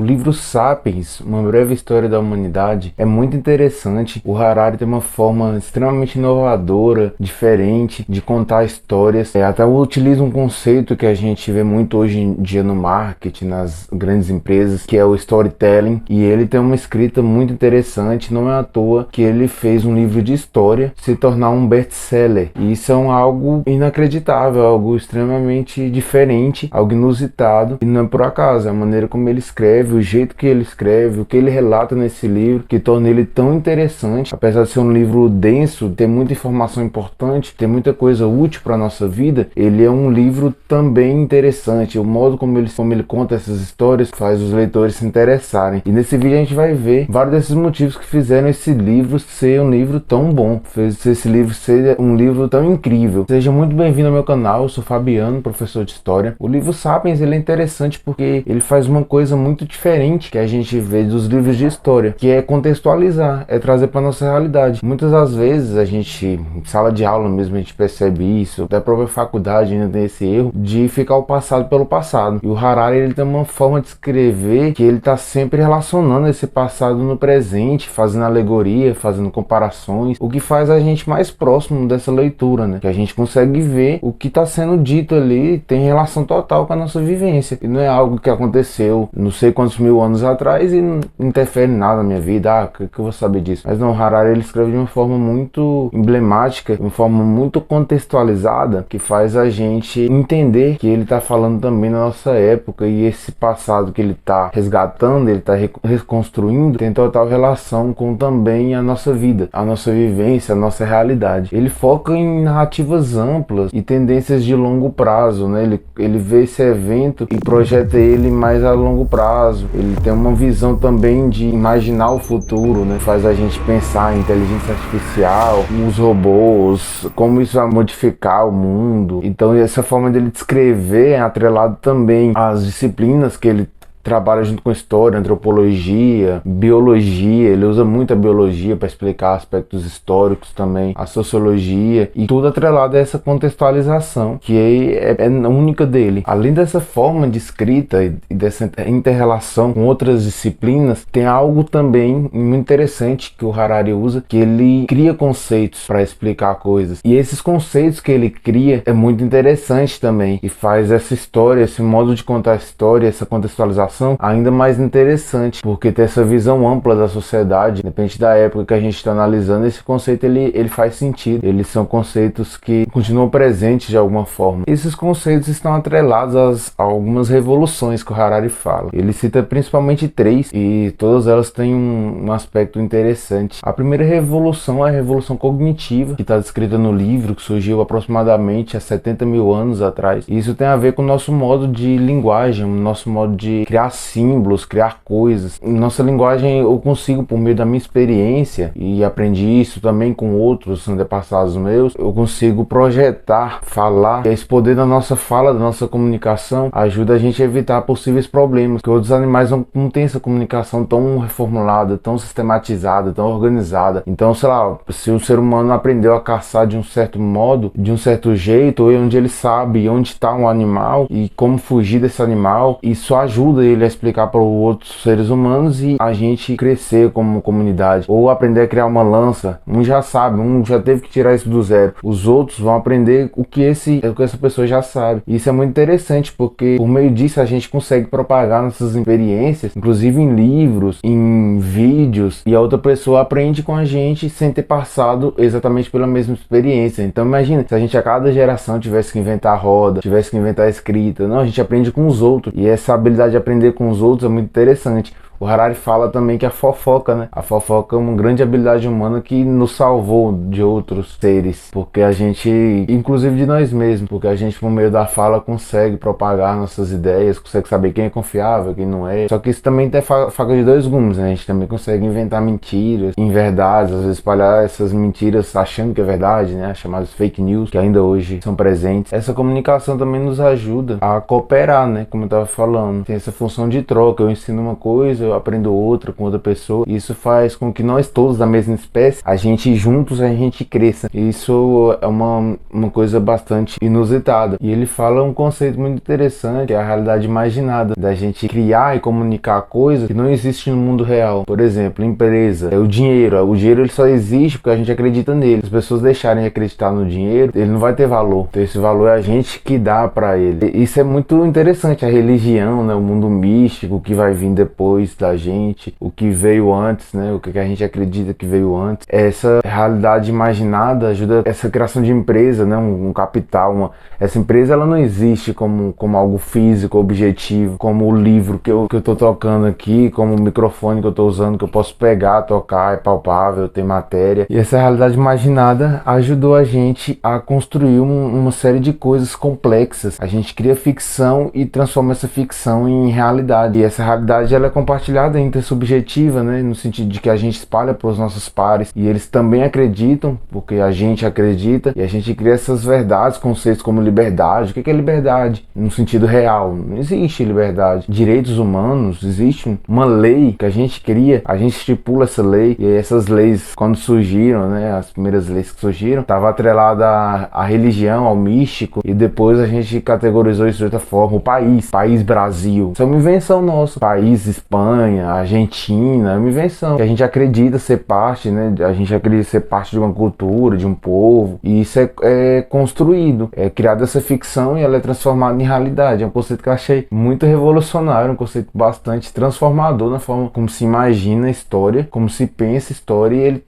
livro Sapiens, Uma Breve História da Humanidade, é muito interessante. O Harari tem uma forma extremamente inovadora, diferente de contar histórias. Até utiliza um conceito que a gente vê muito hoje em dia no marketing, nas grandes empresas, que é o storytelling. E ele tem uma escrita muito interessante. Não é à toa que ele fez um livro de história se tornar um best-seller. E isso é algo inacreditável, algo extremamente diferente, algo inusitado. E não é por acaso, é a maneira como ele escreve, o jeito que ele escreve, o que ele relata nesse livro, que torna ele tão interessante. Apesar de ser um livro denso, ter muita informação importante, ter muita coisa útil para a nossa vida, ele é um livro também interessante. O modo como ele conta essas histórias faz os leitores se interessarem. E nesse vídeo a gente vai ver vários desses motivos que fizeram esse livro ser um livro tão bom, fez esse livro ser um livro tão incrível. Seja muito bem-vindo ao meu canal, eu sou Fabiano, professor de História. O livro Sapiens ele é interessante porque ele faz uma coisa muito diferente que a gente vê dos livros de história, que é contextualizar, é trazer para nossa realidade. Muitas das vezes a gente, em sala de aula mesmo, a gente percebe isso, da própria faculdade ainda tem esse erro de ficar o passado pelo passado. E o Harari ele tem uma forma de escrever que ele está sempre relacionando esse passado no presente, fazendo alegoria, fazendo comparações, o que faz a gente mais próximo dessa leitura, né? Que a gente consegue ver o que está sendo dito ali tem relação total com a nossa vivência. E não é algo que aconteceu não sei quantos mil anos atrás e não interfere em nada na minha vida. Que eu vou saber disso? Mas não, o Harari ele escreve de uma forma muito emblemática, de uma forma muito contextualizada, que faz a gente entender que ele está falando também na nossa época, e esse passado que ele está resgatando, ele está reconstruindo, tem total relação com também a nossa vida, a nossa vivência, a nossa realidade. Ele foca em narrativas amplas e tendências de longo prazo, né? Ele vê esse evento e projeta ele mais a longo prazo. Ele tem uma visão também de imaginar o futuro, né? Faz a gente pensar em inteligência artificial, os robôs, como isso vai modificar o mundo. Então essa forma dele descrever é atrelado também às disciplinas que ele trabalha junto com história, antropologia, biologia. Ele usa muito a biologia para explicar aspectos históricos também, a sociologia, e tudo atrelado a essa contextualização que é única dele. Além dessa forma de escrita e dessa inter-relação com outras disciplinas, tem algo também muito interessante que o Harari usa, que ele cria conceitos para explicar coisas, e esses conceitos que ele cria é muito interessante também, e faz essa história, esse modo de contar a história, essa contextualização ainda mais interessante, porque tem essa visão ampla da sociedade. Depende da época que a gente está analisando, esse conceito ele faz sentido. Eles são conceitos que continuam presentes de alguma forma. Esses conceitos estão atrelados a algumas revoluções que o Harari fala. Ele cita principalmente 3, e todas elas têm um aspecto interessante. A primeira revolução é a revolução cognitiva, que está descrita no livro, que surgiu aproximadamente há 70 mil anos atrás. E isso tem a ver com o nosso modo de linguagem, o nosso modo de criar símbolos, criar coisas. Nossa linguagem eu consigo, por meio da minha experiência, e aprendi isso também com outros antepassados meus, eu consigo projetar, falar. E esse poder da nossa fala, da nossa comunicação, ajuda a gente a evitar possíveis problemas, que outros animais não têm essa comunicação tão reformulada, tão sistematizada, tão organizada. Então, sei lá, se o ser humano aprendeu a caçar de um certo modo, de um certo jeito, ou onde ele sabe onde está um animal e como fugir desse animal, isso ajuda ele a explicar para outros seres humanos e a gente crescer como comunidade, ou aprender a criar uma lança. Um já sabe, um já teve que tirar isso do zero, os outros vão aprender o que essa pessoa já sabe. E isso é muito interessante, porque por meio disso a gente consegue propagar nossas experiências, inclusive em livros, em vídeos, e a outra pessoa aprende com a gente sem ter passado exatamente pela mesma experiência. Então imagina, se a gente a cada geração tivesse que inventar roda, tivesse que inventar escrita. Não, a gente aprende com os outros, e essa habilidade de aprender com os outros é muito interessante. O Harari fala também que a fofoca, né? A fofoca é uma grande habilidade humana que nos salvou de outros seres, porque a gente, inclusive de nós mesmos, porque a gente por meio da fala consegue propagar nossas ideias, consegue saber quem é confiável, quem não é. Só que isso também tem faca de dois gumes, né? A gente também consegue inventar mentiras, inverdades, às vezes espalhar essas mentiras achando que é verdade, né? As chamadas fake news, que ainda hoje são presentes. Essa comunicação também nos ajuda a cooperar, né? Como eu tava falando, tem essa função de troca. Eu ensino uma coisa, eu aprendo outra com outra pessoa. Isso faz com que nós todos da mesma espécie, a gente juntos, a gente cresça. Isso é uma coisa bastante inusitada. E ele fala um conceito muito interessante, que é a realidade imaginada, da gente criar e comunicar coisas que não existem no mundo real. Por exemplo, empresa, o dinheiro. O dinheiro ele só existe porque a gente acredita nele. Se as pessoas deixarem de acreditar no dinheiro, ele não vai ter valor. Então esse valor é a gente que dá para ele. E isso é muito interessante. A religião, né, o mundo místico, o que vai vir depois da gente, o que veio antes, né, o que a gente acredita que veio antes. Essa realidade imaginada ajuda essa criação de empresa, né, um capital. Essa empresa ela não existe como algo físico, objetivo, como o livro que eu tô tocando aqui, como o microfone que eu tô usando, que eu posso pegar, tocar, é palpável, tem matéria. E essa realidade imaginada ajudou a gente a construir uma série de coisas complexas. A gente cria ficção e transforma essa ficção em realidade. E essa realidade ela é compartilhada, intersubjetiva, né? No sentido de que a gente espalha para os nossos pares e eles também acreditam, porque a gente acredita, e a gente cria essas verdades, conceitos como liberdade. O que é liberdade? No sentido real, não existe liberdade. Direitos humanos, existe uma lei que a gente cria, a gente estipula essa lei, e essas leis, quando surgiram, né, as primeiras leis que surgiram, estava atrelada à religião, ao místico, e depois a gente categorizou isso de outra forma. O país Brasil, isso é uma invenção nossa. País Espanha, Argentina, é uma invenção que a gente acredita ser parte, né, a gente acredita ser parte de uma cultura, de um povo, e isso é construído, é criada essa ficção e ela é transformada em realidade. É um conceito que eu achei muito revolucionário, um conceito bastante transformador na forma como se imagina a história, como se pensa a história, e ele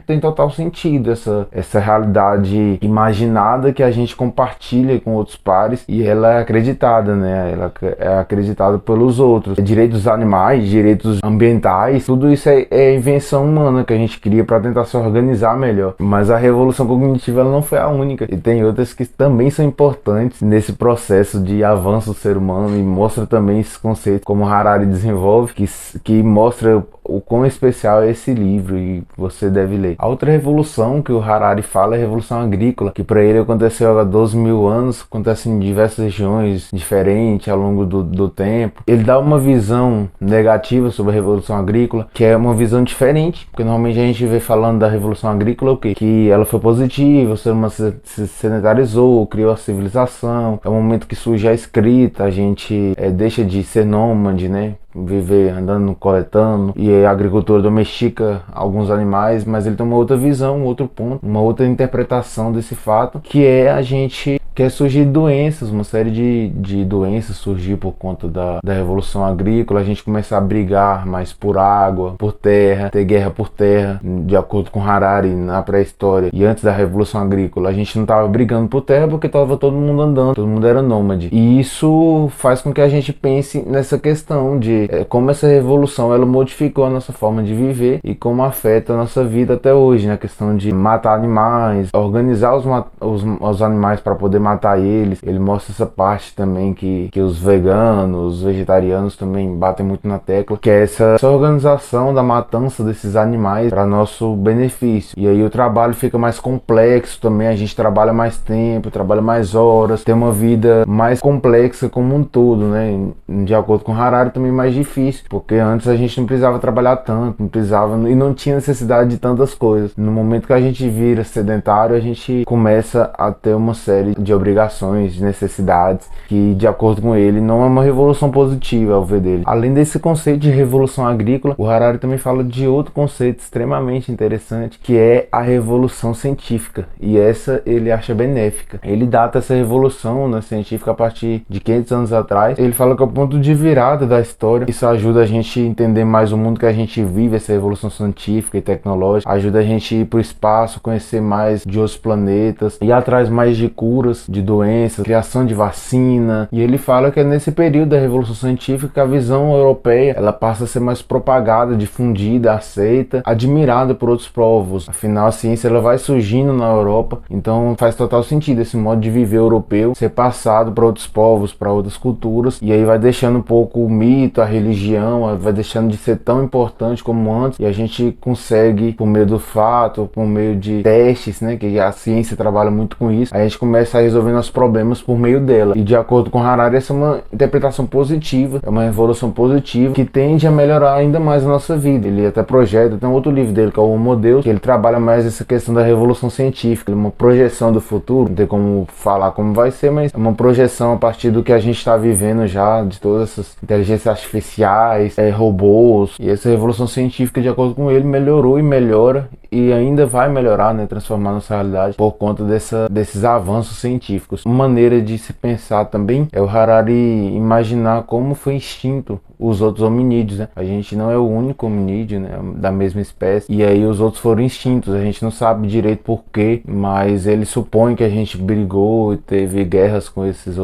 tem total sentido, essa realidade imaginada que a gente compartilha com outros pares, e ela é acreditada, né? Ela é acreditada pelos outros. Direitos dos animais, direitos ambientais, tudo isso é invenção humana que a gente cria para tentar se organizar melhor. Mas a revolução cognitiva ela não foi a única, e tem outras que também são importantes nesse processo de avanço do ser humano, e mostra também esse conceito como Harari desenvolve, que mostra o quão especial é esse livro e você deve ler. A outra revolução que o Harari fala é a revolução agrícola, que para ele aconteceu há 12 mil anos, acontece em diversas regiões diferentes ao longo do tempo. Ele dá uma visão negativa sobre a revolução agrícola, que é uma visão diferente, porque normalmente a gente vê falando da revolução agrícola o quê? Que ela foi positiva, o ser humano se sedentarizou, criou a civilização, é o momento que surge a escrita, a gente deixa de ser nômade, né? Viver andando, coletando, e a agricultura domestica alguns animais, mas ele tem uma outra visão, um outro ponto, uma outra interpretação desse fato, que é a gente quer surgir doenças, uma série de doenças surgir por conta da revolução agrícola, a gente começar a brigar mais por água, por terra, ter guerra por terra, de acordo com Harari, na pré-história e antes da revolução agrícola, a gente não estava brigando por terra porque estava todo mundo andando, todo mundo era nômade, e isso faz com que a gente pense nessa questão de como essa revolução ela modificou a nossa forma de viver e como afeta a nossa vida até hoje, na questão de matar animais, organizar os animais para poder matar eles. Ele mostra essa parte também que os veganos, os vegetarianos também batem muito na tecla, que é essa organização da matança desses animais para nosso benefício. E aí o trabalho fica mais complexo também, a gente trabalha mais tempo, trabalha mais horas, tem uma vida mais complexa como um todo, né? De acordo com Harari, também mais difícil, porque antes a gente não precisava trabalhar tanto, não precisava e não tinha necessidade de tantas coisas. No momento que a gente vira sedentário, a gente começa a ter uma série de obrigações, de necessidades, que de acordo com ele não é uma revolução positiva ao ver dele. Além desse conceito de revolução agrícola, o Harari também fala de outro conceito extremamente interessante, que é a revolução científica, e essa ele acha benéfica. Ele data essa revolução, né, científica a partir de 500 anos atrás. Ele fala que é o ponto de virada da história. Isso ajuda a gente a entender mais o mundo que a gente vive, essa revolução científica e tecnológica, ajuda a gente a ir para o espaço, conhecer mais de outros planetas, ir atrás mais de curas, de doenças, criação de vacina. E ele fala que é nesse período da revolução científica que a visão europeia ela passa a ser mais propagada, difundida, aceita, admirada por outros povos. Afinal, a ciência ela vai surgindo na Europa, então faz total sentido esse modo de viver europeu ser passado para outros povos, para outras culturas, e aí vai deixando um pouco o mito, a religião, vai deixando de ser tão importante como antes, e a gente consegue, por meio do fato, por meio de testes, né, que a ciência trabalha muito com isso, a gente começa a resolver nossos problemas por meio dela. E de acordo com Harari, essa é uma interpretação positiva, é uma evolução positiva que tende a melhorar ainda mais a nossa vida. Ele até projeta, tem um outro livro dele que é o Homo Deus, que ele trabalha mais essa questão da revolução científica, uma projeção do futuro, não tem como falar como vai ser, mas é uma projeção a partir do que a gente está vivendo já, de todas essas inteligências artificiais, robôs, e essa revolução científica, de acordo com ele, melhorou e melhora e ainda vai melhorar, né, transformar nossa realidade por conta desses avanços científicos. Uma maneira de se pensar também é o Harari imaginar como foi extinto os outros hominídeos, né? A gente não é o único hominídeo, né, da mesma espécie, e aí os outros foram extintos. A gente não sabe direito por quê, mas ele supõe que a gente brigou e teve guerras com essas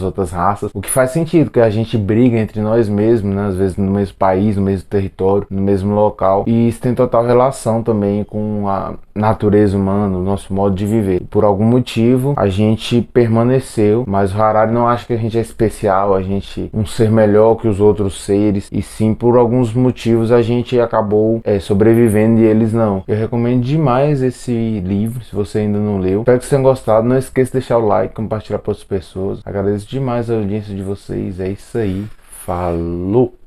outras raças, o que faz sentido, que a gente briga entre nós mesmos, né, às vezes no mesmo país, no mesmo território, no mesmo local, e isso tem total relação também com a natureza humana, o nosso modo de viver. Por algum motivo a gente permaneceu, mas o Harari não acha que a gente é especial, a gente um ser melhor que os outros seres, e sim por alguns motivos a gente acabou sobrevivendo e eles não. Eu recomendo demais esse livro, se você ainda não leu. Espero que vocês tenham gostado, não esqueça de deixar o like, compartilhar para outras pessoas. Agradeço demais a audiência de vocês, é isso aí, falou!